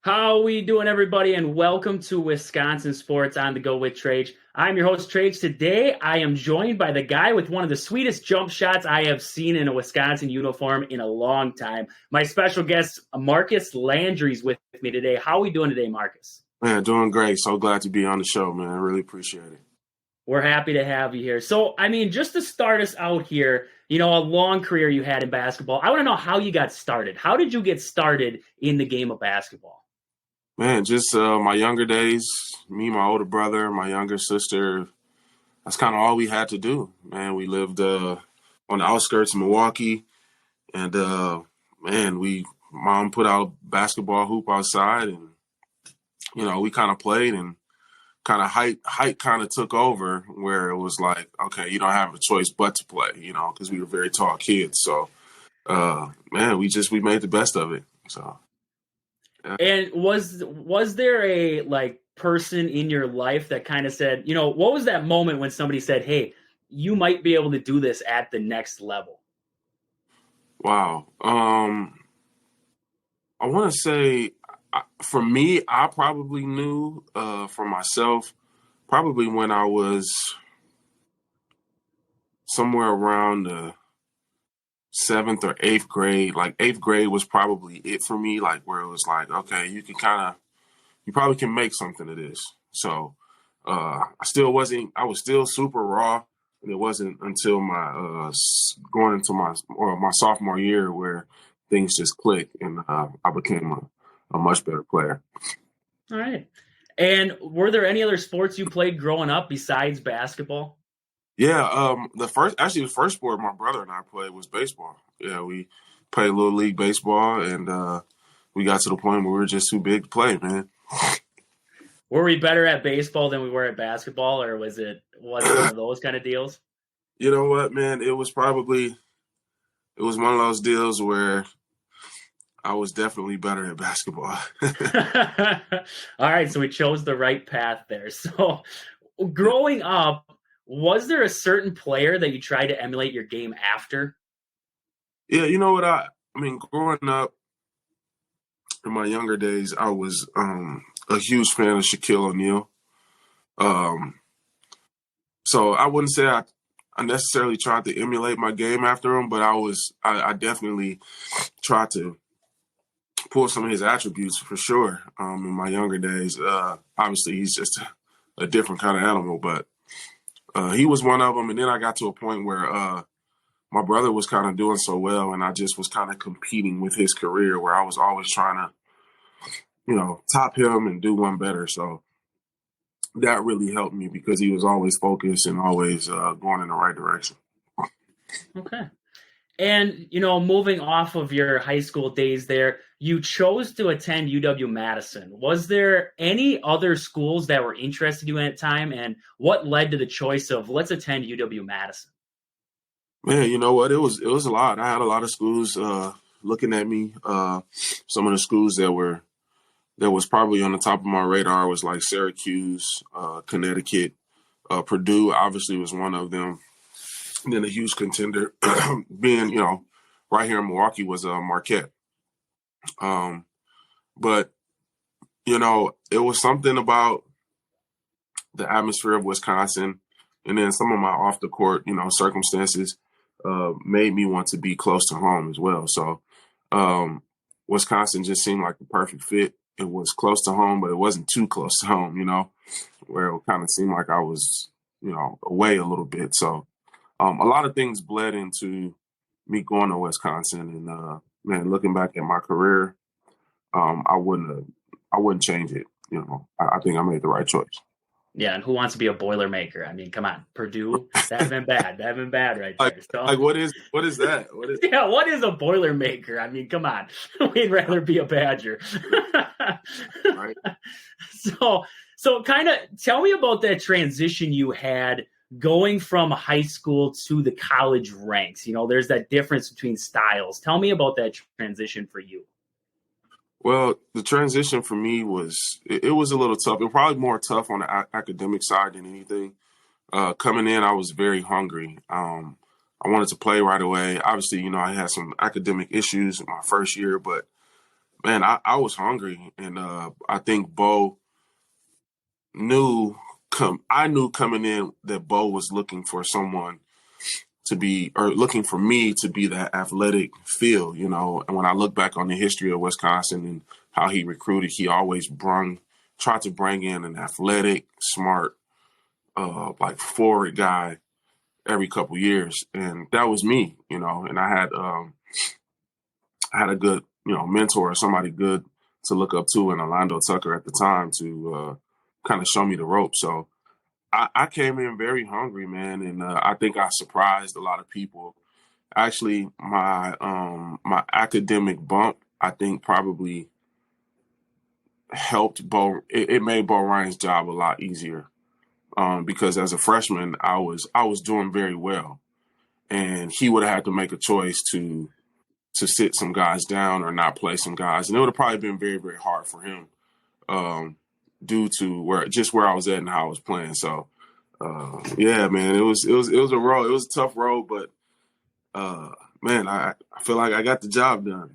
How we doing, everybody, and welcome to Wisconsin Sports on the Go with Trage. I'm your host, Trage. Today, I am joined by the guy with one of the sweetest jump shots I have seen in a Wisconsin uniform in a long time. My special guest, Marcus Landry, is with me today. How are we doing today, Marcus? Man, doing great. So glad to be on the show, man. I really appreciate it. We're happy to have you here. So, just to start us out here, a long career you had in basketball. I want to know how you got started. How did you get started in the game of basketball? Man, just my younger days, me, my older brother, my younger sister, that's kind of all we had to do, man. We lived on the outskirts of Milwaukee, and, mom put out a basketball hoop outside, and, we kind of played, and kind of height kind of took over where it was like, okay, you don't have a choice but to play, because we were very tall kids. So, man, we made the best of it, so. Yeah. And was there a person in your life that kind of said, what was that moment when somebody said, "Hey, you might be able to do this at the next level"? Wow. I want to say, for me, I probably knew for myself, probably when I was somewhere around the seventh or eighth grade. Like eighth grade was probably it for me, like where it was like, okay, you probably can make something of this. So I was still super raw. And it wasn't until my going into my sophomore year where things just clicked and I became a much better player. All right. And were there any other sports you played growing up besides basketball? Yeah, the first sport my brother and I played was baseball. Yeah, we played little league baseball, and we got to the point where we were just too big to play, man. Were we better at baseball than we were at basketball, or was it one of those kind of deals? You know what, man? It was one of those deals where I was definitely better at basketball. All right, so we chose the right path there. So, growing up, was there a certain player that you tried to emulate your game after? Yeah, you know what? Growing up in my younger days, I was a huge fan of Shaquille O'Neal. So I wouldn't say I necessarily tried to emulate my game after him, but I definitely tried to pull some of his attributes for sure. In my younger days, obviously he's just a different kind of animal, but he was one of them. And then I got to a point where my brother was kind of doing so well, and I just was kind of competing with his career, where I was always trying to, top him and do one better. So that really helped me because he was always focused and always going in the right direction. Okay. And, moving off of your high school days there, you chose to attend UW-Madison. Was there any other schools that were interested in you at the time? And what led to the choice of let's attend UW-Madison? Man, you know what? It was a lot. I had a lot of schools looking at me. Some of the schools that was probably on the top of my radar was like Syracuse, Connecticut, Purdue obviously was one of them. And then a huge contender being, right here in Milwaukee was Marquette. But, it was something about the atmosphere of Wisconsin and then some of my off the court, circumstances made me want to be close to home as well. So Wisconsin just seemed like the perfect fit. It was close to home, but it wasn't too close to home, where it kind of seemed like I was, away a little bit. So a lot of things bled into me going to Wisconsin, and man, looking back at my career, I wouldn't change it. I think I made the right choice. Yeah, and who wants to be a Boilermaker? Come on, Purdue. That'd been bad. That'd been bad right there. Like what is that? Yeah, what is a Boilermaker? Come on. We'd rather be a Badger. Right. So kind of tell me about that transition you had going from high school to the college ranks. There's that difference between styles. Tell me about that transition for you. Well, the transition for me was it was a little tough. It was probably more tough on the academic side than anything. Coming in, I was very hungry. I wanted to play right away. Obviously, I had some academic issues in my first year, but man, I was hungry, and I think Bo knew. I knew coming in that Bo was looking for someone to be, or looking for me to be that athletic feel, you know. And when I look back on the history of Wisconsin and how he recruited, he always tried to bring in an athletic, smart, like forward guy every couple years, and that was me, you know. And I had a good, you know, mentor, somebody good to look up to, in Orlando Tucker at the time, to kind of show me the ropes. So I came in very hungry, man, and I think I surprised a lot of people. Actually, my academic bump, I think, probably helped Bo. It made Bo Ryan's job a lot easier, because as a freshman, I was doing very well, and he would have had to make a choice to sit some guys down or not play some guys, and it would have probably been very, very hard for him, due to where I was at and how I was playing. So yeah, man, it was a road. It was a tough road, but man, I feel like I got the job done.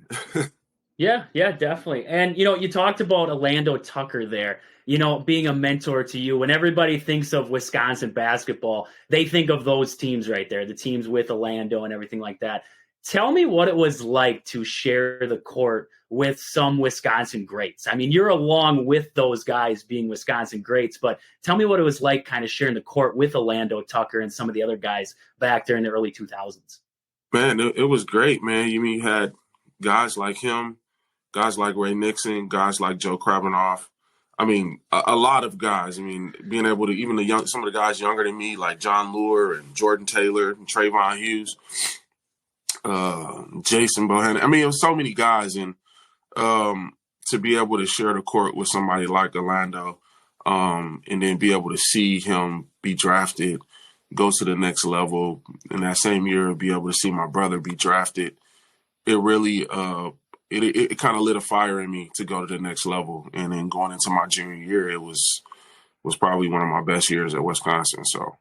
Yeah, yeah, definitely. And you talked about Orlando Tucker there, being a mentor to you. When everybody thinks of Wisconsin basketball, they think of those teams right there, the teams with Orlando and everything like that. Tell me what it was like to share the court with some Wisconsin greats. I mean, you're along with those guys being Wisconsin greats, but tell me what it was like kind of sharing the court with Orlando Tucker and some of the other guys back there in the early 2000s. Man, it was great, man. You mean you had guys like him, guys like Ray Nixon, guys like Joe Krabbenhoff. I mean, a lot of guys. I mean, being able to, even some of the guys younger than me, like John Lure and Jordan Taylor and Trayvon Hughes, Jason Bohannon. I mean, it was so many guys, and to be able to share the court with somebody like Orlando, and then be able to see him be drafted, go to the next level, in that same year, be able to see my brother be drafted, it really it kind of lit a fire in me to go to the next level. And then going into my junior year, it was probably one of my best years at Wisconsin. So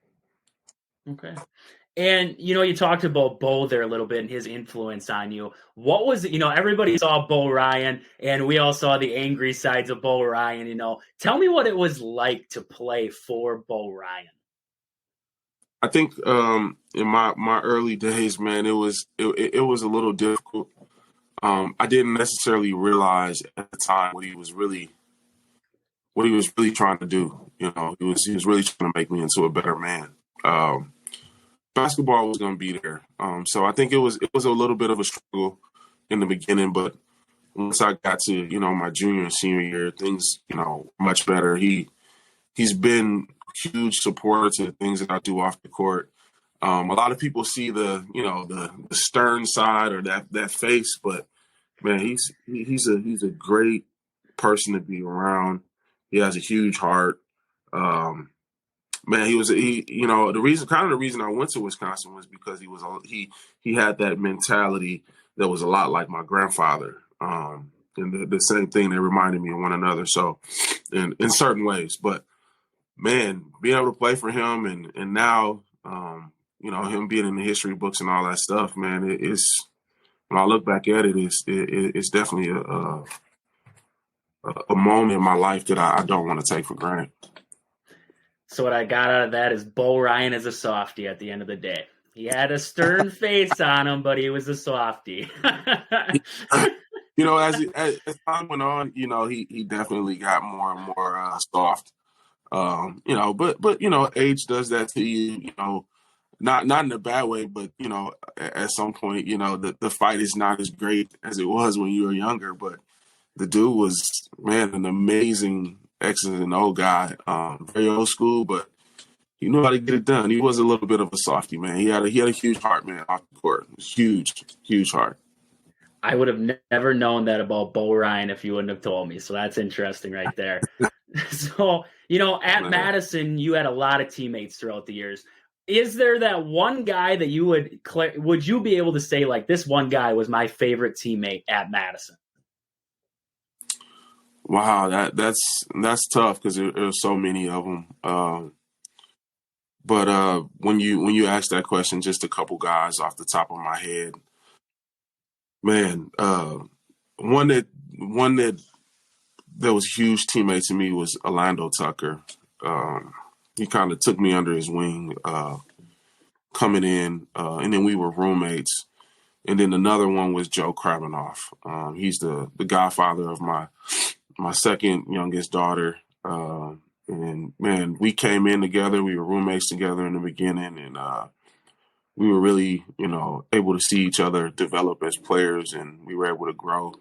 Okay. And you talked about Bo there a little bit and his influence on you. What was it? Everybody saw Bo Ryan, and we all saw the angry sides of Bo Ryan. Tell me what it was like to play for Bo Ryan. I think in my early days, man, it was a little difficult. I didn't necessarily realize at the time what he was really trying to do. He was really trying to make me into a better man. Basketball was going to be there. So I think it was a little bit of a struggle in the beginning, but once I got to, my junior and senior year, things, much better. He's been a huge supporter to the things that I do off the court. A lot of people see the stern side or that face, but man, he's a great person to be around. He has a huge heart. Man, the reason I went to Wisconsin was because he had that mentality that was a lot like my grandfather. And the same thing, they reminded me of one another. So in certain ways, but man, being able to play for him and now, him being in the history books and all that stuff, man, when I look back at it, it's definitely a moment in my life that I don't want to take for granted. So what I got out of that is Bo Ryan is a softie at the end of the day. He had a stern face on him, but he was a softie. As time went on, he definitely got more and more soft. But age does that to you. Not in a bad way, but at some point, the fight is not as great as it was when you were younger. But the dude was, man, an amazing X's and O guy. Very old school, but he knew how to get it done. He was a little bit of a softie, man. He had a huge heart, man, off the court. Huge heart. I would have never known that about Bo Ryan if you wouldn't have told me. So that's interesting right there. So, at Madison, you had a lot of teammates throughout the years. Is there that one guy that would you be able to say, like, this one guy was my favorite teammate at Madison? Wow, that's tough because there's so many of them. But when you ask that question, just a couple guys off the top of my head, man, one that one that was a huge teammate to me was Orlando Tucker. He kind of took me under his wing coming in, and then we were roommates. And then another one was Joe Krabanoff. He's the godfather of my second youngest daughter. And man, we came in together. We were roommates together in the beginning, and we were really, able to see each other develop as players, and we were able to grow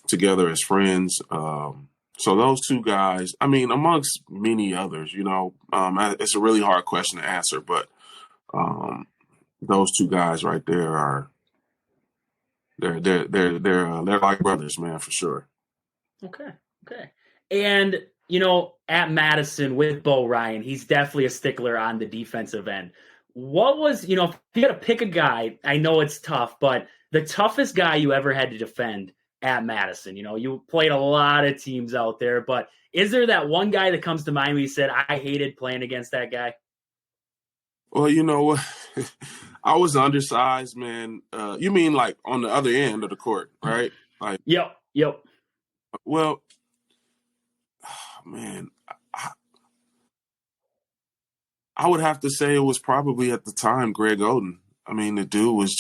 together as friends. So those two guys, I mean, amongst many others, it's a really hard question to answer, but those two guys right there are they're like brothers, man, for sure. Okay. And at Madison with Bo Ryan, he's definitely a stickler on the defensive end. What was, if you had to pick a guy, I know it's tough, but the toughest guy you ever had to defend at Madison? You played a lot of teams out there, but is there that one guy that comes to mind where you said, I hated playing against that guy? Well, you know what? I was undersized, man. You mean like on the other end of the court, right? Like, Yep. Well, man, I would have to say it was probably at the time Greg Oden. I mean, the dude was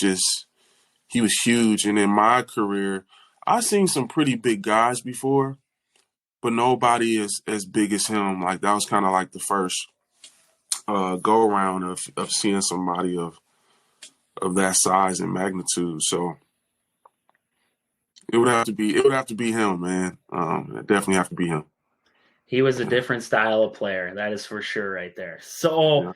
he was huge. And in my career, I've seen some pretty big guys before, but nobody is as big as him. Like, that was kind of like the first go around of seeing somebody of that size and magnitude. So it would have to be him, man. It definitely have to be him. He was a different style of player. That is for sure right there. So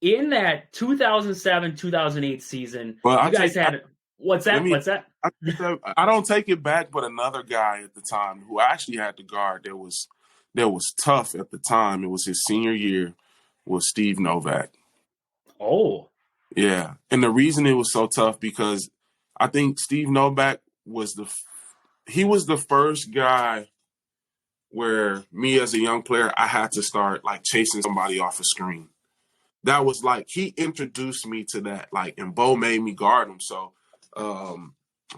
in that 2007-2008 season, you guys had – what's that? I don't take it back, but another guy at the time who I actually had to guard that was tough at the time, it was his senior year, was Steve Novak. Oh. Yeah. And the reason it was so tough because I think Steve Novak was he was the first guy where me as a young player, I had to start like chasing somebody off a screen. That was like, he introduced me to that, like, and Bo made me guard him. So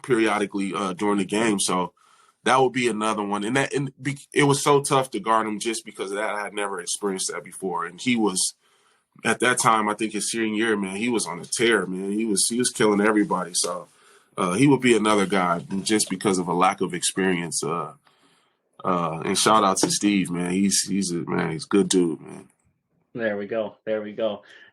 periodically during the game. So that would be another one. And it was so tough to guard him just because of that. I had never experienced that before. And he was, at that time, I think his senior year, man, he was on a tear, man. He was killing everybody. So he would be another guy just because of a lack of experience. And shout out to Steve, man. He's a good dude, man. There we go.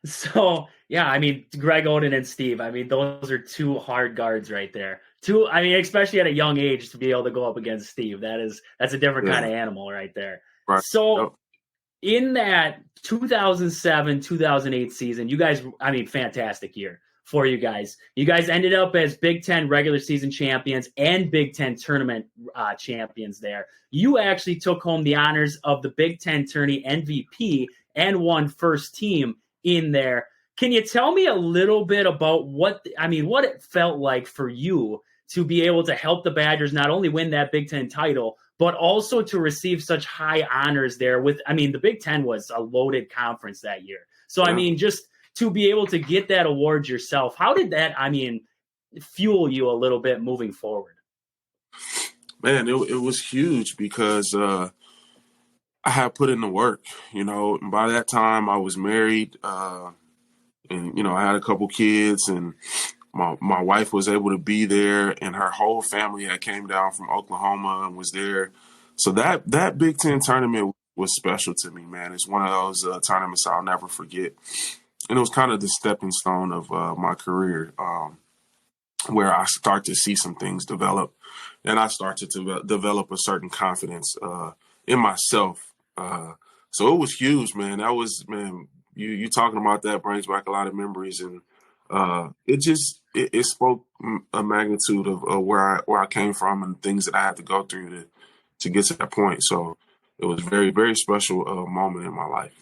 So, yeah, I mean, Greg Oden and Steve, I mean, those are two hard guards right there. Especially at a young age to be able to go up against Steve. That's a different kind of animal right there. Right. So in that 2007-2008 season, you guys, I mean, fantastic year for you guys. You guys ended up as Big Ten regular season champions and Big Ten tournament champions there. You actually took home the honors of the Big Ten tourney MVP and won first team in there. Can you tell me a little bit about what it felt like for you to be able to help the Badgers not only win that Big Ten title, but also to receive such high honors there the Big Ten was a loaded conference that year. So, I mean, just to be able to get that award yourself, how did that, fuel you a little bit moving forward? Man, it was huge because I had put in the work, and by that time I was married, and, I had a couple kids, and my wife was able to be there, and her whole family had came down from Oklahoma and was there. So that Big Ten tournament was special to me, man. It's one of those tournaments I'll never forget. And it was kind of the stepping stone of my career, where I start to see some things develop, and I started to develop a certain confidence in myself. So it was huge, man. That was, man, you talking about that brings back a lot of memories, and it spoke a magnitude of where I came from and things that I had to go through to get to that point. So it was a very, very special moment in my life.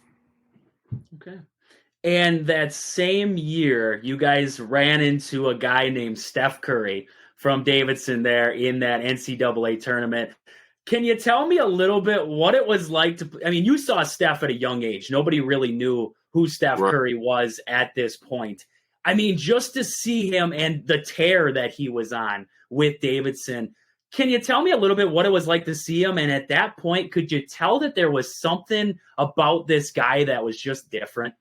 Okay. And that same year, you guys ran into a guy named Steph Curry from Davidson there in that NCAA tournament. Can you tell me a little bit what it was like you saw Steph at a young age. Nobody really knew who Steph Curry was at this point. Just to see him and the tear that he was on with Davidson, Can you tell me a little bit what it was like to see him? And at that point, could you tell that there was something about this guy that was just different?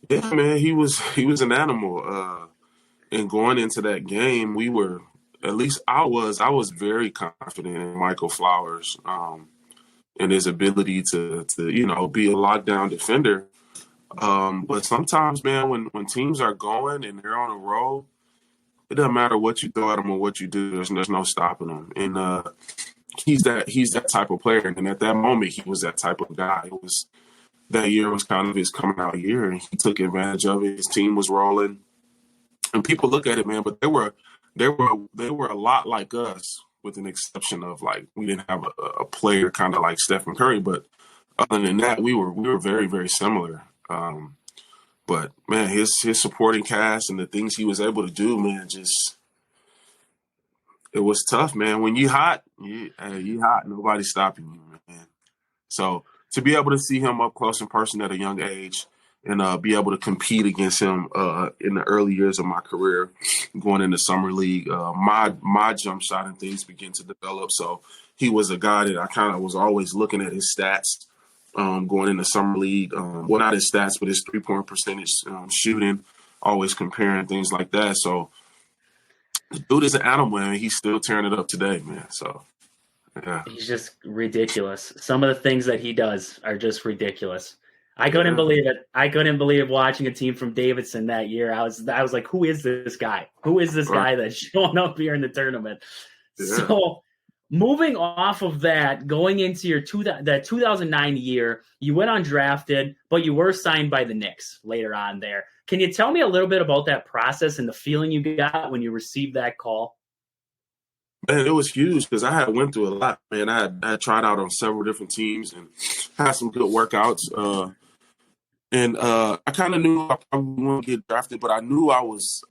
Yeah, man, he was an animal. And going into that game, we were, at least I was very confident in Michael Flowers, and his ability to be a lockdown defender. But sometimes, man, when teams are going and they're on a roll, it doesn't matter what you throw at them or what you do. There's no stopping them. And he's that type of player. And at that moment, he was that type of guy. That year was kind of his coming out year, and he took advantage of it. His team was rolling, and people look at it, man. But they were a lot like us, with an exception of, like, we didn't have a player kind of like Stephen Curry. But other than that, we were very, very similar. But man, his supporting cast and the things he was able to do, man, just, it was tough, man. When you hot, you hot. Nobody's stopping you, man. So to be able to see him up close in person at a young age, and be able to compete against him in the early years of my career, going into summer league, my jump shot and things began to develop. So he was a guy that I kind of was always looking at his stats, going into summer league. Well, not his stats, but his 3-point percentage, shooting, always comparing things like that. So the dude is an animal, man. He's still tearing it up today, man. So, yeah. He's just ridiculous. Some of the things that he does are just ridiculous. I couldn't believe it. I couldn't believe watching a team from Davidson that year. I was like, who is this guy? Who is this guy that's showing up here in the tournament? Yeah. So moving off of that, going into your 2009 year, you went undrafted, but you were signed by the Knicks later on there. Can you tell me a little bit about that process and the feeling you got when you received that call? Man, it was huge because I had went through a lot, man. I had tried out on several different teams and had some good workouts. And I kind of knew I probably wouldn't get drafted, but I knew I was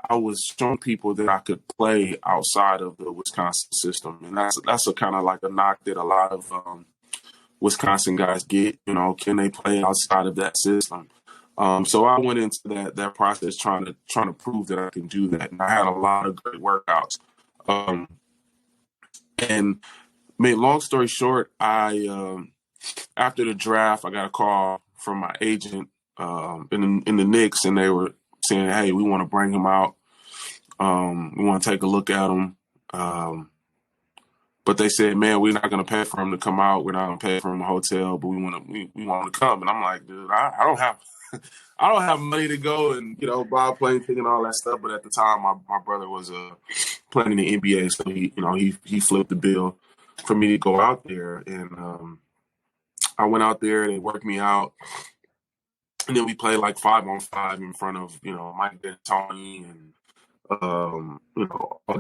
showing people that I could play outside of the Wisconsin system. And that's a kind of like a knock that a lot of Wisconsin guys get. Can they play outside of that system? So I went into that process trying to prove that I can do that. And I had a lot of great workouts. And I mean, long story short, I after the draft, I got a call from my agent in the Knicks, and they were saying, "Hey, we want to bring him out. We want to take a look at him." But they said, "Man, we're not going to pay for him to come out. We're not going to pay for him a hotel, but we want him to come." And I'm like, "Dude, I don't have I don't have money to go and buy a plane ticket and all that stuff." But at the time, my brother was playing in the NBA, so he flipped the bill for me to go out there, and I went out there. They worked me out. And then we played like 5-on-5 in front of, Mike D'Antoni and,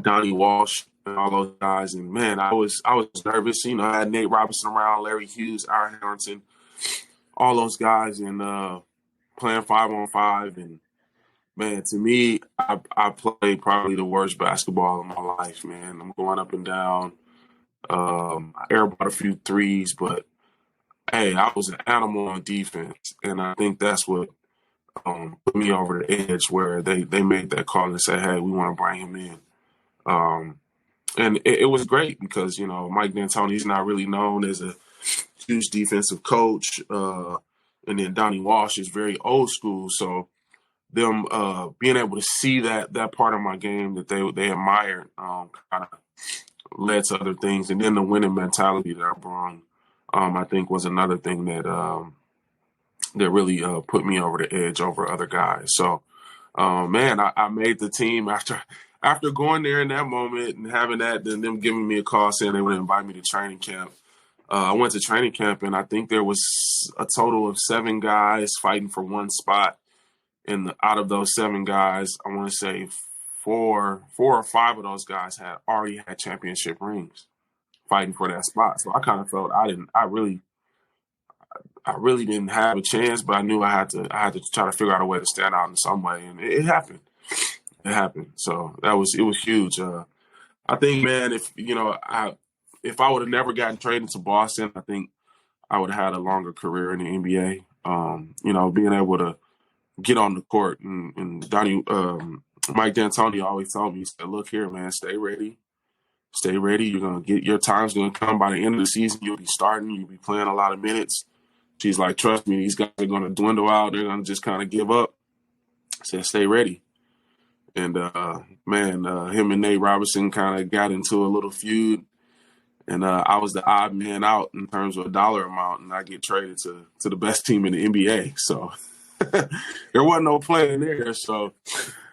Donnie Walsh and all those guys. And man, I was nervous. I had Nate Robinson around, Larry Hughes, Aaron Harrington, all those guys, and playing 5-on-5. And man, to me, I played probably the worst basketball of my life, man. I'm going up and down. I airballed a few threes, but hey, I was an animal on defense, and I think that's what put me over the edge, where they made that call and said, "Hey, we want to bring him in." And it was great because Mike D'Antoni's not really known as a huge defensive coach, and then Donnie Walsh is very old school, so them being able to see that part of my game that they admired kind of led to other things, and then the winning mentality that I brought. I think was another thing that really put me over the edge over other guys. So, man, I made the team after going there in that moment and having that, then them giving me a call saying they would invite me to training camp. I went to training camp, and I think there was a total of 7 guys fighting for one spot. And out of those 7 guys, I want to say 4 or 5 of those guys had already had championship rings, fighting for that spot. So I kind of felt I really didn't have a chance, but I knew I had to try to figure out a way to stand out in some way, and it happened. It happened. So it was huge. I think, man, if I would have never gotten traded to Boston, I think I would have had a longer career in the NBA. Being able to get on the court, and Mike D'Antoni always told me, he said, "Look here, man, stay ready. Stay ready. You're gonna get your time's gonna come by the end of the season. You'll be starting. You'll be playing a lot of minutes. She's like, trust me, these guys are gonna dwindle out. They're gonna just kind of give up. I said, stay ready. And him and Nate Robinson kind of got into a little feud. And I was the odd man out in terms of a dollar amount, and I get traded to the best team in the NBA. So there wasn't no playing there. So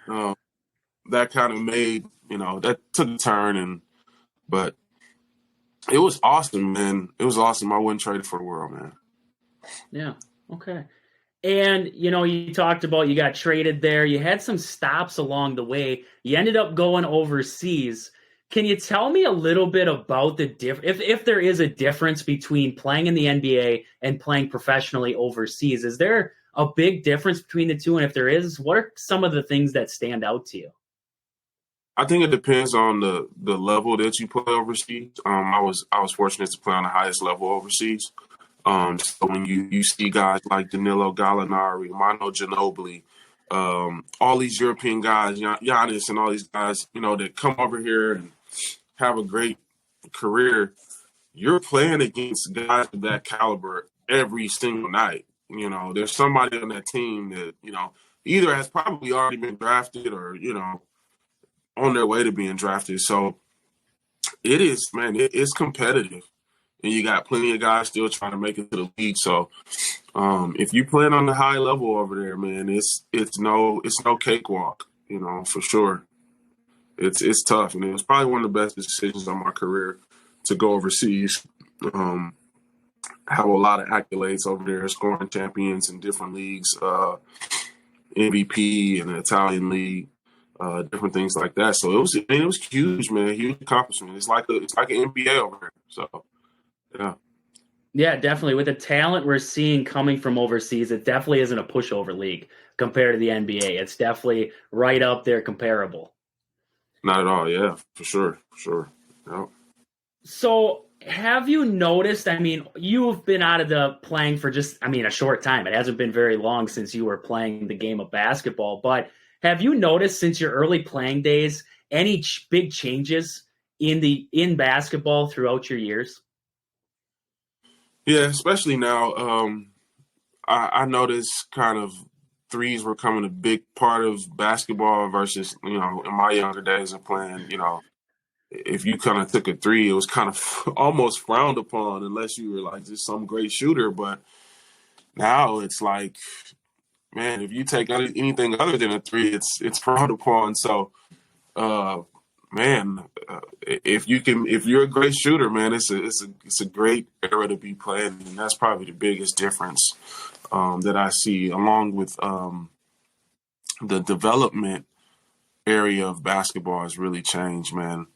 that kind of made, that took a turn. But it was awesome, man. It was awesome. I wouldn't trade it for the world, man. Yeah. Okay. And, you talked about you got traded there. You had some stops along the way. You ended up going overseas. Can you tell me a little bit about the if there is a difference between playing in the NBA and playing professionally overseas? Is there a big difference between the two? And if there is, what are some of the things that stand out to you? I think it depends on the level that you play overseas. I was fortunate to play on the highest level overseas. So when you see guys like Danilo Gallinari, Manu Ginobili, all these European guys, Giannis and all these guys, that come over here and have a great career, you're playing against guys of that caliber every single night. There's somebody on that team that, either has probably already been drafted or, on their way to being drafted. So it is, man, it's competitive. And you got plenty of guys still trying to make it to the league. So if you playing on the high level over there, man, it's no cakewalk, for sure. It's tough, and it was probably one of the best decisions of my career to go overseas. Have a lot of accolades over there, scoring champions in different leagues, MVP in the Italian league, different things like that. So it was huge, man, huge accomplishment. It's like an NBA over there. So yeah. Yeah, definitely. With the talent we're seeing coming from overseas, it definitely isn't a pushover league compared to the NBA. It's definitely right up there comparable. Not at all. Yeah, for sure. Yeah. So have you noticed, you've been out of the playing for just, a short time. It hasn't been very long since you were playing the game of basketball, but have you noticed since your early playing days, any big changes in basketball throughout your years? Yeah, especially now. I noticed kind of threes were becoming a big part of basketball versus, in my younger days of playing, if you kind of took a three, it was kind of almost frowned upon unless you were like just some great shooter. But now it's like, man, if you take anything other than a three, it's frowned upon. So, if you're a great shooter, man, it's a great era to be playing, and that's probably the biggest difference that I see, along with the development area of basketball has really changed, man.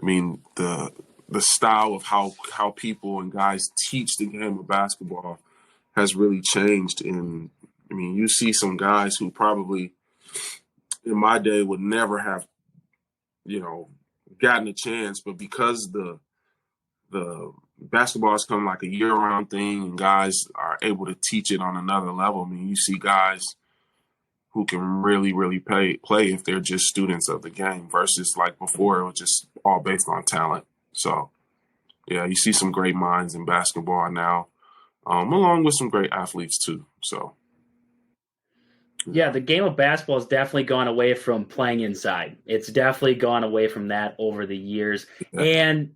The style of how people and guys teach the game of basketball has really changed, and you see some guys who probably in my day would never have, gotten a chance, but because the basketball has come like a year-round thing and guys are able to teach it on another level. You see guys who can really, really play if they're just students of the game versus like before it was just all based on talent. So, yeah, you see some great minds in basketball now, along with some great athletes too. So. Yeah, the game of basketball has definitely gone away from playing inside. It's definitely gone away from that over the years. Yeah. And,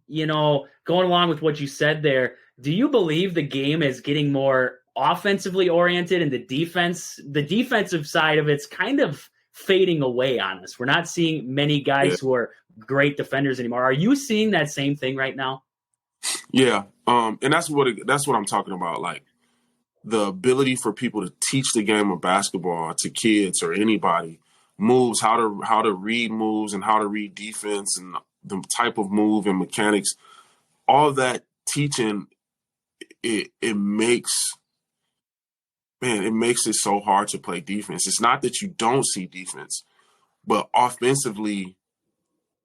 going along with what you said there, do you believe the game is getting more offensively oriented and the defensive side of it's kind of fading away on us? We're not seeing many guys who are great defenders anymore. Are you seeing that same thing right now? Yeah. And that's what I'm talking about. Like, the ability for people to teach the game of basketball to kids or anybody, moves, how to read moves and how to read defense and the type of move and mechanics, all that teaching, it makes it so hard to play defense. It's not that you don't see defense, but offensively,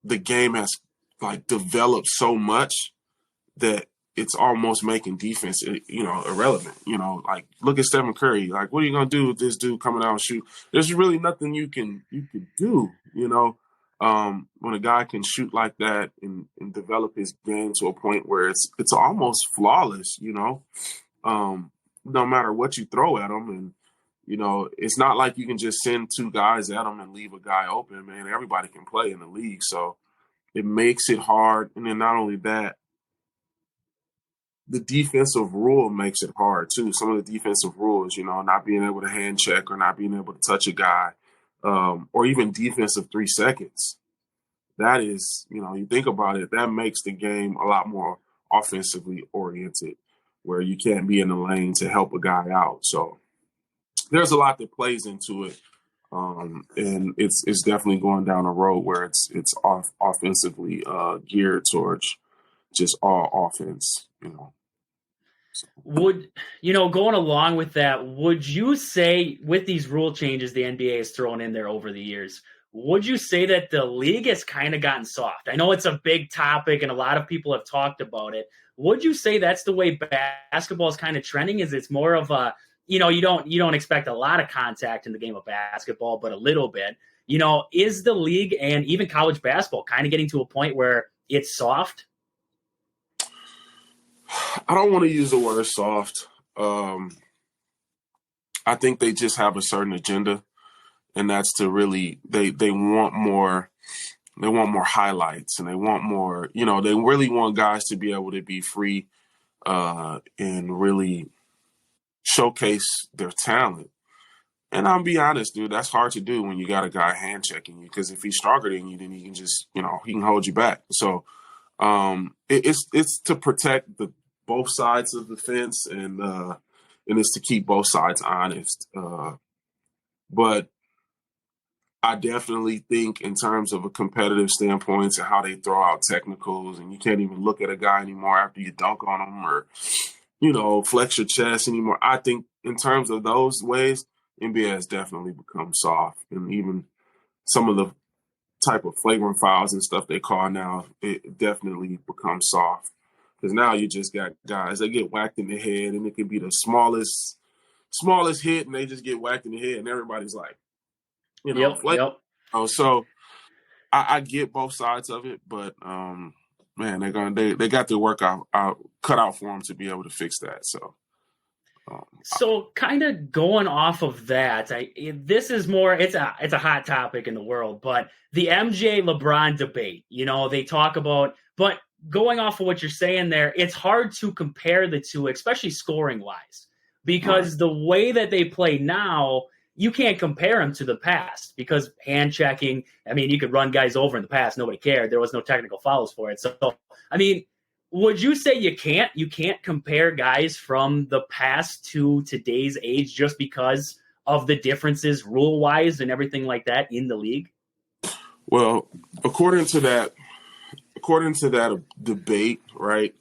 the game has like developed so much that it's almost making defense, irrelevant. Like look at Stephen Curry. Like, what are you gonna do with this dude coming out and shoot? There's really nothing you can do. When a guy can shoot like that and develop his game to a point where it's almost flawless, no matter what you throw at him. And, it's not like you can just send two guys at him and leave a guy open, man. Everybody can play in the league. So it makes it hard. And then not only that, the defensive rule makes it hard too. Some of the defensive rules, not being able to hand check or not being able to touch a guy, or even defensive 3 seconds. That is, you think about it, that makes the game a lot more offensively oriented, where you can't be in the lane to help a guy out. So there's a lot that plays into it. And it's definitely going down a road where it's offensively geared towards just all offense, Going along with that, would you say with these rule changes the NBA has thrown in there over the years, would you say that the league has kind of gotten soft? I know it's a big topic and a lot of people have talked about it. Would you say that's the way basketball is kind of trending? Is it's more of a, you don't expect a lot of contact in the game of basketball, but a little bit, is the league and even college basketball kind of getting to a point where it's soft? I don't want to use the word soft. I think they just have a certain agenda, and that's to really they want more. They want more highlights, and they want more. They really want guys to be able to be free and really showcase their talent. And I'll be honest, dude, that's hard to do when you got a guy hand checking you, because if he's stronger than you, then he can just, he can hold you back. So it's to protect both sides of the fence, and it's to keep both sides honest. But I definitely think in terms of a competitive standpoint and how they throw out technicals, and you can't even look at a guy anymore after you dunk on him or, flex your chest anymore. I think in terms of those ways, NBA has definitely become soft. And even some of the type of flagrant fouls and stuff they call now, it definitely becomes soft. Because now you just got guys that get whacked in the head, and it can be the smallest hit, and they just get whacked in the head, and everybody's like, Yep. So I get both sides of it, but man, they got their work out cut out for them to be able to fix that. So kind of going off of that, this is more, it's a hot topic in the world, but the MJ LeBron debate, they talk about, but going off of what you're saying there, it's hard to compare the two, especially scoring wise, because the way that they play now, you can't compare them to the past, because hand checking, you could run guys over in the past. Nobody cared. There was no technical fouls for it. So, would you say you can't compare guys from the past to today's age just because of the differences rule wise and everything like that in the league? Well, according to that debate, right,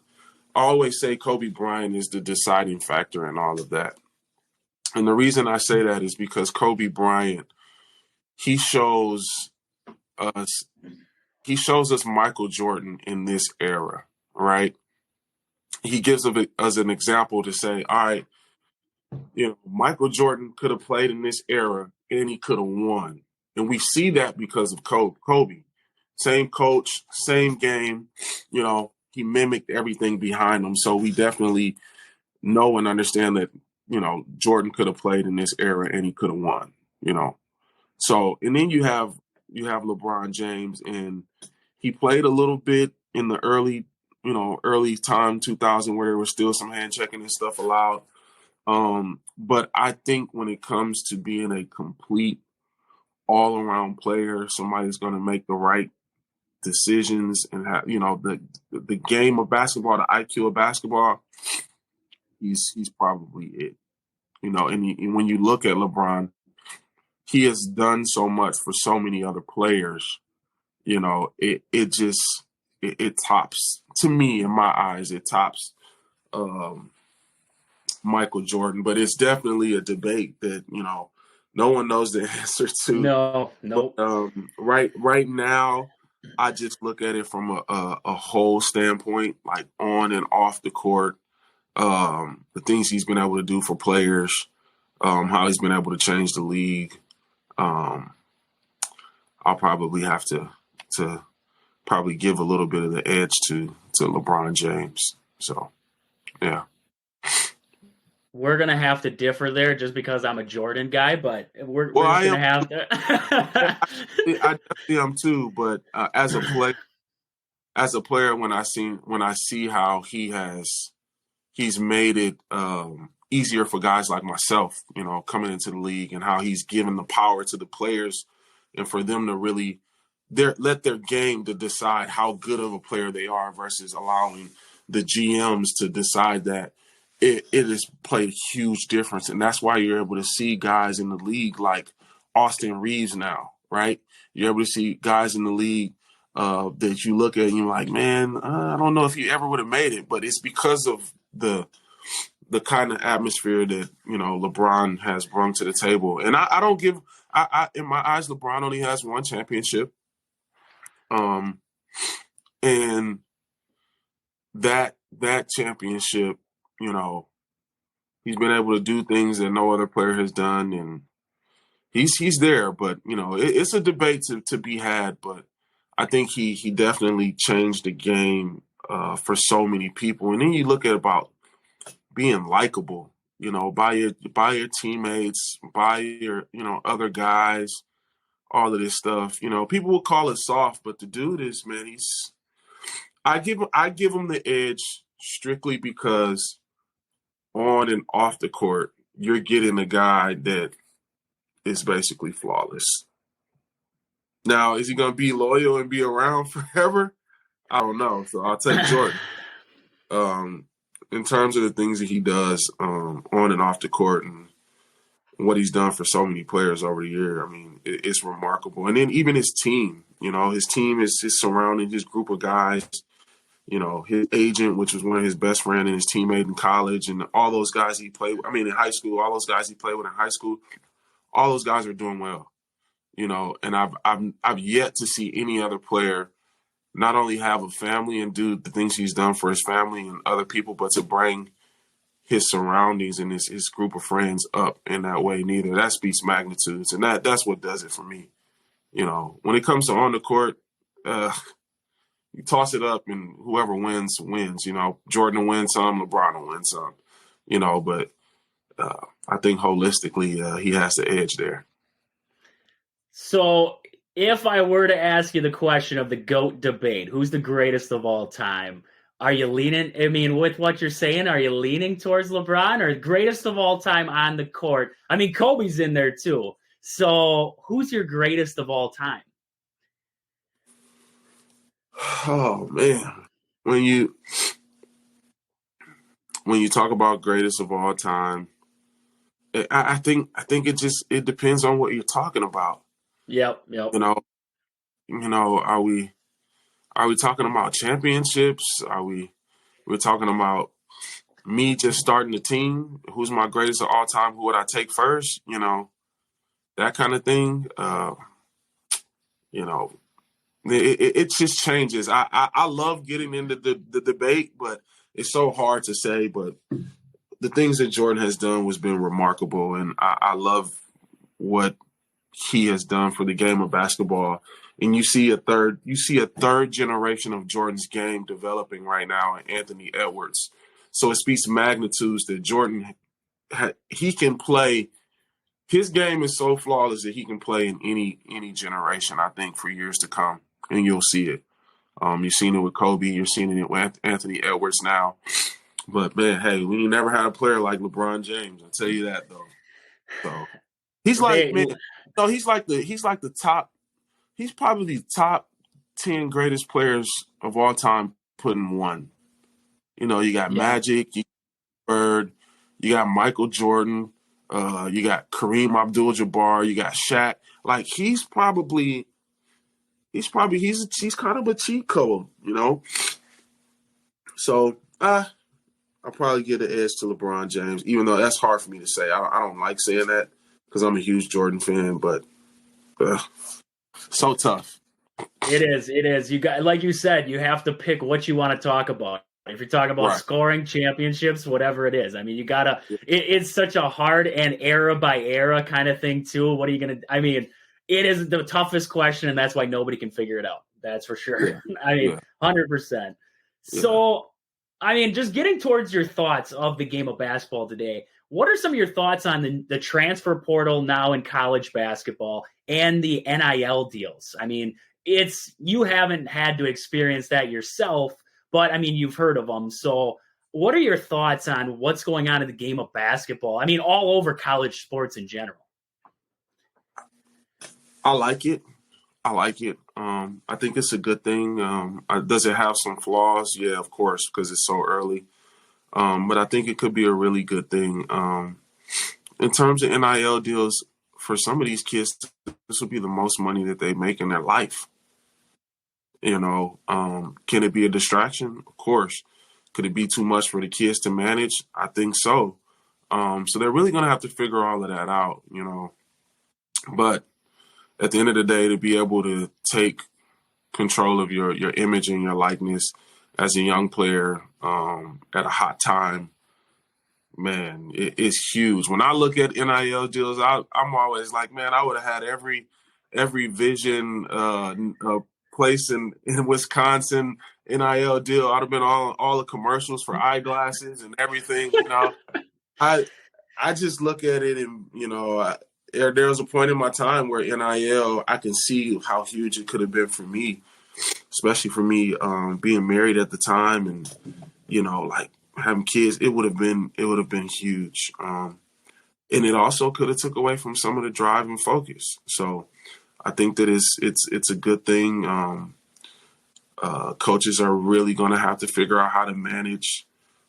I always say Kobe Bryant is the deciding factor in all of that. And the reason I say that is because Kobe Bryant, he shows us Michael Jordan in this era, right? He gives us an example to say, all right, Michael Jordan could have played in this era and he could have won. And we see that because of Kobe. Same coach, same game, he mimicked everything behind him. So we definitely know and understand that, Jordan could have played in this era and he could have won, So, and then you have LeBron James, and he played a little bit in the early time 2000 where there was still some hand checking and stuff allowed. But I think when it comes to being a complete all around player, somebody's going to make the right decisions and have, the game of basketball, the IQ of basketball, he's probably it. And when you look at LeBron, he has done so much for so many other players. It tops, to me, in my eyes, it tops Michael Jordan. But it's definitely a debate that, no one knows the answer to. No. But, right now, I just look at it from a whole standpoint, like on and off the court. The things he's been able to do for players, how he's been able to change the league. I'll probably have to to probably give a little bit of the edge to LeBron James. So, yeah. We're going to have to differ there just because I'm a Jordan guy, but we're Well, just I going am. to have to. I definitely am too. But as a player, when I see how he's made it easier for guys like myself, coming into the league, and how he's given the power to the players, and for them to really let their game to decide how good of a player they are versus allowing the GMs to decide that. It has played a huge difference, and that's why you're able to see guys in the league like Austin Reeves now, right? You're able to see guys in the league that you look at and you're like, man, I don't know if you ever would have made it, but it's because of the kind of atmosphere that LeBron has brought to the table. And I don't give in my eyes, LeBron only has one championship, and that championship, he's been able to do things that no other player has done, and he's there. But it's a debate to be had. But I think he definitely changed the game for so many people. And then you look at about being likable, by your teammates, by your other guys, all of this stuff. People will call it soft, but the dude is, man, I give him the edge strictly because on and off the court, you're getting a guy that is basically flawless. Now, is he going to be loyal and be around forever? I don't know. So I'll take Jordan. In terms of the things that he does on and off the court and what he's done for so many players over the year, I mean, it's remarkable. And then even his team, his team is surrounding his group of guys. His agent, which was one of his best friends, and his teammate in college, and all those guys he played with. I mean, in high school, all those guys he played with in high school, all those guys are doing well. And I've yet to see any other player not only have a family and do the things he's done for his family and other people, but to bring his surroundings and his group of friends up in that way neither. That speaks magnitudes, and that's what does it for me. When it comes to on the court, you toss it up and whoever wins. Jordan will win some, LeBron will win some. But I think holistically he has the edge there. So if I were to ask you the question of the GOAT debate, who's the greatest of all time? Are you leaning, with what you're saying, are you leaning towards LeBron or greatest of all time on the court? I mean, Kobe's in there too. So who's your greatest of all time? Oh man, when you talk about greatest of all time, I think it depends on what you're talking about. Yep. Are we talking about championships? We're talking about me just starting the team? Who's my greatest of all time? Who would I take first? That kind of thing. It just changes. I love getting into the debate, but it's so hard to say. But the things that Jordan has done has been remarkable, and I love what he has done for the game of basketball. And you see a third generation of Jordan's game developing right now in Anthony Edwards. So it speaks magnitudes that Jordan he can play. His game is so flawless that he can play in any generation, I think, for years to come. And you'll see it. You've seen it with Kobe. You're seeing it with Anthony Edwards now. But, man, hey, we never had a player like LeBron James. I'll tell you that, though. So he's like, man, no, he's the top. He's probably the top 10 greatest players of all time put in one. You got Magic, you got Bird, you got Michael Jordan, you got Kareem Abdul-Jabbar, you got Shaq. Like he's kind of a cheat code, So I'll probably give the edge to LeBron James, even though that's hard for me to say. I don't like saying that because I'm a huge Jordan fan, but so tough. It is. You got, like you said, you have to pick what you want to talk about. If you're talking about scoring championships, whatever it is, you gotta. It's such a hard and era by era kind of thing too. What are you gonna? It is the toughest question, and that's why nobody can figure it out. That's for sure. Yeah, I mean, yeah, 100%. yeah. So, I mean, just getting towards your thoughts of the game of basketball today, what are some of your thoughts on the transfer portal now in college basketball and the NIL deals? I mean, you haven't had to experience that yourself, but I mean, you've heard of them. So, what are your thoughts on what's going on in the game of basketball? I mean, all over college sports in general. I like it. I like it. I think it's a good thing. Does it have some flaws? Yeah, of course, because it's so early. But I think it could be a really good thing. In terms of NIL deals, for some of these kids, this will be the most money that they make in their life. Can it be a distraction? Of course. Could it be too much for the kids to manage? I think so. So they're really going to have to figure all of that out. But at the end of the day, to be able to take control of your image and your likeness as a young player at a hot time, man, it's huge. When I look at NIL deals, I'm always like, man, I would have had every vision place in Wisconsin NIL deal. I'd have been all the commercials for eyeglasses and everything. I just look at it and there was a point in my time where NIL, I can see how huge it could have been for me, especially for me being married at the time and like having kids. It would have been huge, and it also could have took away from some of the drive and focus. So I think that it's a good thing. Coaches are really going to have to figure out how to manage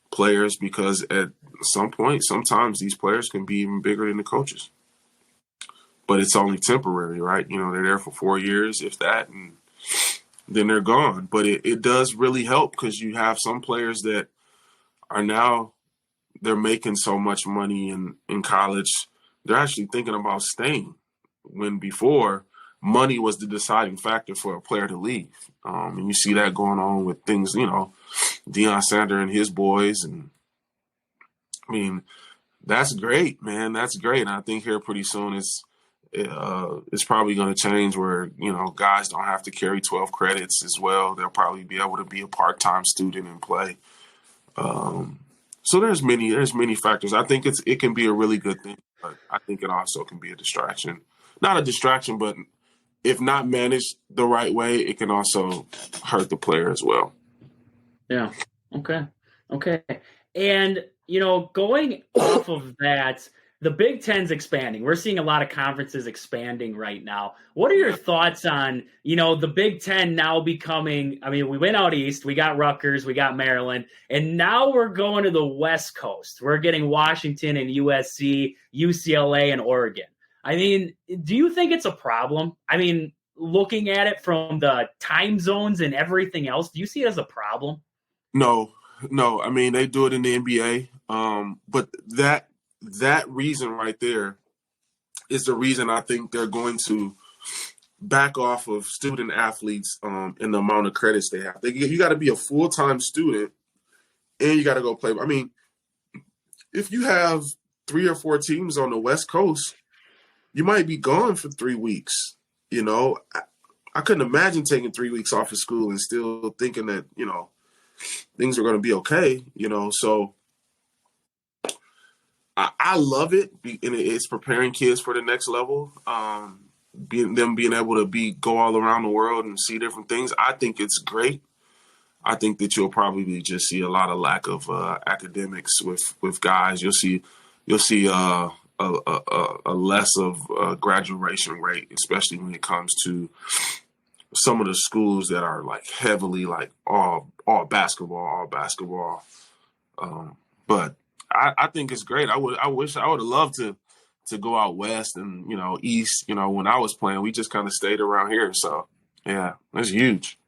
players because at some point, sometimes these players can be even bigger than the coaches. But it's only temporary, right? They're there for 4 years, if that, and then they're gone. But it does really help because you have some players that are now, they're making so much money in college, they're actually thinking about staying when before money was the deciding factor for a player to leave. And you see that going on with things, Deion Sanders and his boys. And I mean, that's great, man. That's great. And I think here pretty soon it's probably going to change where, guys don't have to carry 12 credits as well. They'll probably be able to be a part-time student and play. So there's many factors. I think it can be a really good thing, but I think it also can be a distraction. Not a distraction, but if not managed the right way, it can also hurt the player as well. Yeah. Okay. And, going off of that, the Big Ten's expanding. We're seeing a lot of conferences expanding right now. What are your thoughts on, the Big Ten now becoming, I mean, we went out east, we got Rutgers, we got Maryland, and now we're going to the West Coast. We're getting Washington and USC, UCLA, and Oregon. I mean, do you think it's a problem? I mean, looking at it from the time zones and everything else, do you see it as a problem? No. I mean, they do it in the NBA. But that reason right there is the reason I think they're going to back off of student athletes in the amount of credits they have. You got to be a full-time student and you got to go play. I mean, if you have 3 or 4 teams on the West Coast, you might be gone for 3 weeks. I couldn't imagine taking 3 weeks off of school and still thinking that, things are going to be okay, so I love it. And it's preparing kids for the next level. Being able to go all around the world and see different things. I think it's great. I think that you'll probably just see a lot of lack of academics with guys. You'll see a less of graduation rate, especially when it comes to some of the schools that are like heavily like all basketball. But I think it's great. I would have loved to go out west and east. When I was playing, we just kind of stayed around here. So yeah, that's huge.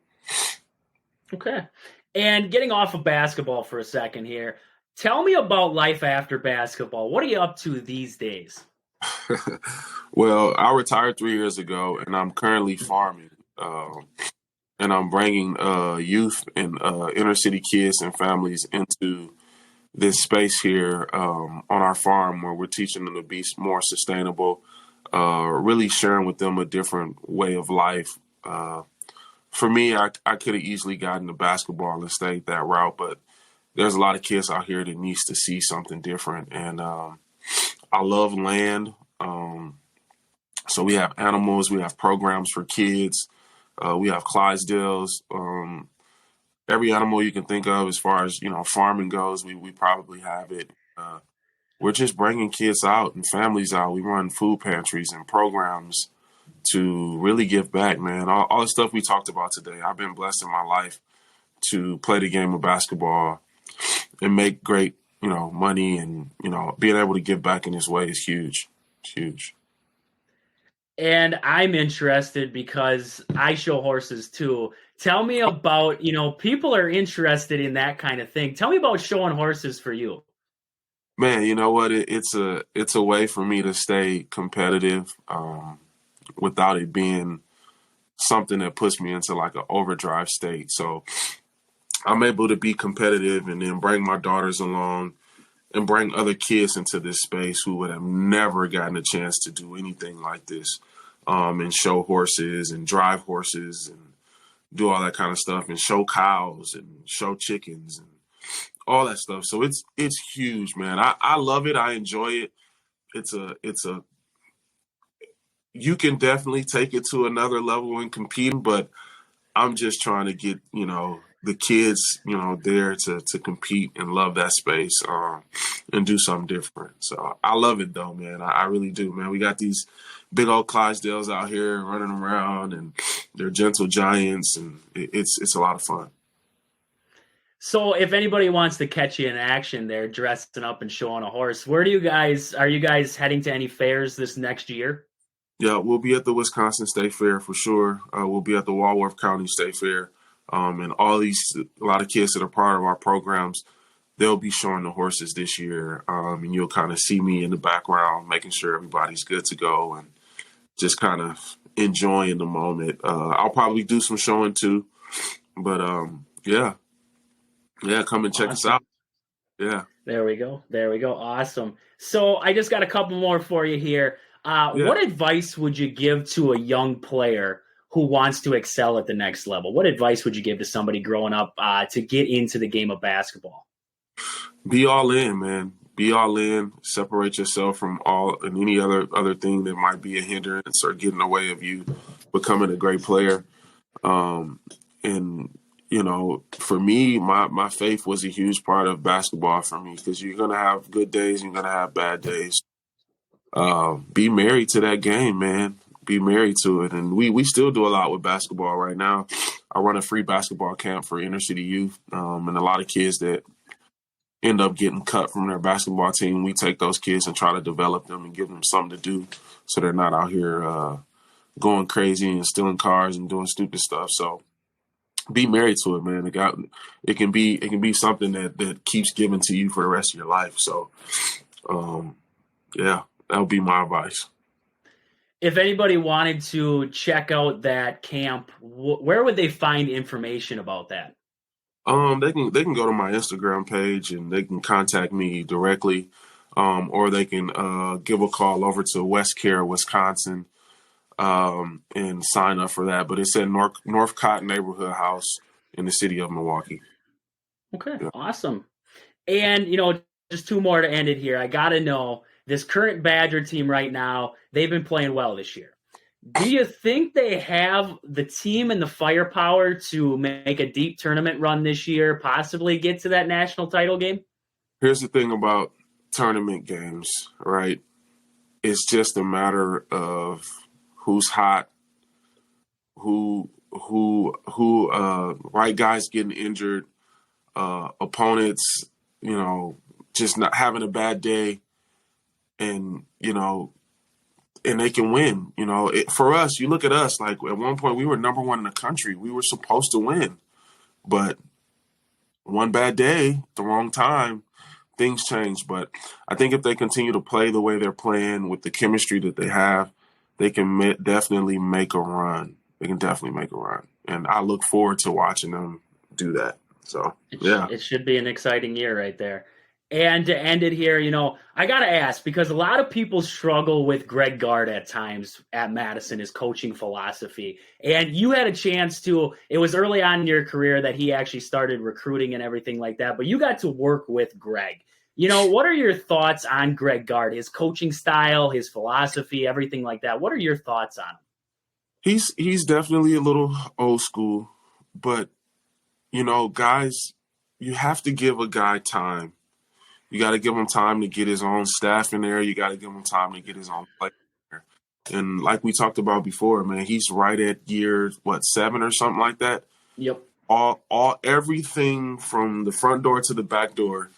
Okay. And getting off of basketball for a second here, tell me about life after basketball. What are you up to these days? Well, I retired 3 years ago, and I'm currently farming. And I'm bringing youth and inner city kids and families into this space here on our farm where we're teaching them to be more sustainable, really sharing with them a different way of life, for me, I could have easily gotten to basketball and stayed that route, but there's a lot of kids out here that needs to see something different. And I love land. So we have animals, we have programs for kids, we have Clydesdales. Every animal you can think of as far as, farming goes, we probably have it. We're just bringing kids out and families out. We run food pantries and programs to really give back, man. All the stuff we talked about today, I've been blessed in my life to play the game of basketball and make great, money, and, being able to give back in this way is huge. It's huge. And I'm interested because I show horses too. Tell me about, people are interested in that kind of thing. Tell me about showing horses for you. Man, you know what? It's a way for me to stay competitive without it being something that puts me into like an overdrive state. So I'm able to be competitive and then bring my daughters along and bring other kids into this space who would have never gotten a chance to do anything like this, and show horses and drive horses and do all that kind of stuff and show cows and show chickens and all that stuff. So it's huge, man. I love it. I enjoy it. It's a you can definitely take it to another level in competing, but I'm just trying to get, the kids, there to compete and love that space, and do something different. So I love it though, man. I really do, man. We got these big old Clydesdales out here running around, and they're gentle giants, and it's a lot of fun. So if anybody wants to catch you in action there, dressing up and showing a horse, are you guys heading to any fairs this next year? Yeah, we'll be at the Wisconsin State Fair for sure. We'll be at the Walworth County State Fair. And a lot of kids that are part of our programs, they'll be showing the horses this year. And you'll kind of see me in the background, making sure everybody's good to go and just kind of enjoying the moment. I'll probably do some showing too, but yeah, come and check us out. Yeah. There we go. Awesome. So I just got a couple more for you here. What advice would you give to a young player who wants to excel at the next level? What advice would you give to somebody growing up to get into the game of basketball? Be all in, man. Be all in. Separate yourself from all and any other thing that might be a hindrance or get in the way of you becoming a great player. And for me, my faith was a huge part of basketball for me, because you're gonna have good days, you're gonna have bad days. Be married to that game, man. Be married to it. And we still do a lot with basketball right now. I run a free basketball camp for inner city youth, and a lot of kids that end up getting cut from their basketball team. We take those kids and try to develop them and give them something to do so they're not out here going crazy and stealing cars and doing stupid stuff. So be married to it, man. It can be something that keeps giving to you for the rest of your life. So, yeah, that would be my advice. If anybody wanted to check out that camp, where would they find information about that? They can go to my Instagram page and they can contact me directly, or they can give a call over to West Care, Wisconsin, and sign up for that. But it's at Northcott Neighborhood House in the city of Milwaukee. Okay, yeah. Awesome. And, just two more to end it here. I got to know, this current Badger team right now, they've been playing well this year. Do you think they have the team and the firepower to make a deep tournament run this year, possibly get to that national title game? Here's the thing about tournament games, right? It's just a matter of who's hot, who right guys getting injured, opponents, just not having a bad day, and and they can win. For us, you look at us, like at one point we were number one in the country. We were supposed to win, but one bad day, the wrong time, things change. But I think if they continue to play the way they're playing with the chemistry that they have, they can definitely make a run. They can definitely make a run. And I look forward to watching them do that. So, yeah. It should be an exciting year right there. And to end it here, I got to ask, because a lot of people struggle with Greg Gard at times at Madison, his coaching philosophy. And you had a chance it was early on in your career that he actually started recruiting and everything like that, but you got to work with Greg. What are your thoughts on Greg Gard, his coaching style, his philosophy, everything like that? What are your thoughts on him? He's definitely a little old school, but, guys, you have to give a guy time. You got to give him time to get his own staff in there. You got to give him time to get his own play in there. And like we talked about before, man, he's right at year, 7 or something like that? Yep. Everything from the front door to the back door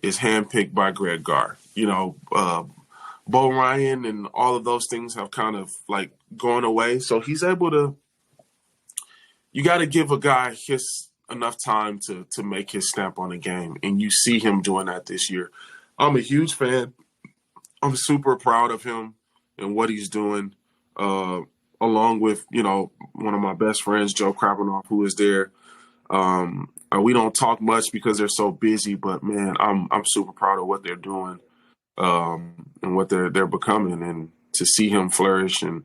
is handpicked by Greg Gard. Bo Ryan and all of those things have kind of like gone away. So he's able to – you got to give a guy enough time to make his stamp on the game, and you see him doing that this year. I'm a huge fan. I'm super proud of him and what he's doing, along with one of my best friends, Joe Krabanoff, who is there. We don't talk much because they're so busy, but man, I'm super proud of what they're doing, and what they're becoming, and to see him flourish and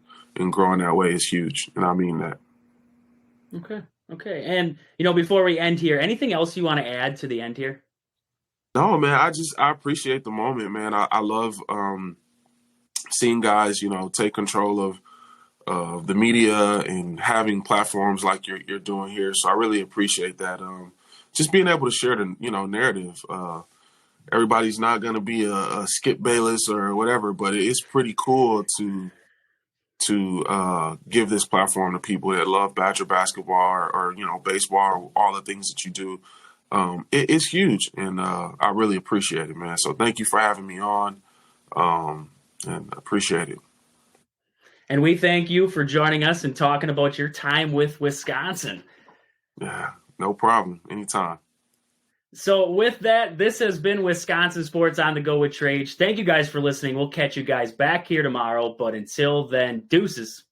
grow in that way is huge, and I mean that. Okay. And, before we end here, anything else you want to add to the end here? No, man, I appreciate the moment, man. I love seeing guys, take control of the media and having platforms like you're doing here. So I really appreciate that. Just being able to share the, narrative. Everybody's not going to be a Skip Bayless or whatever, but it's pretty cool to give this platform to people that love Badger basketball or baseball or all the things that you do. It's huge, and I really appreciate it, man. So thank you for having me on, and appreciate it. And we thank you for joining us and talking about your time with Wisconsin. Yeah, no problem. Anytime. So with that, this has been Wisconsin Sports on the Go with Trage. Thank you guys for listening. We'll catch you guys back here tomorrow. But until then, deuces.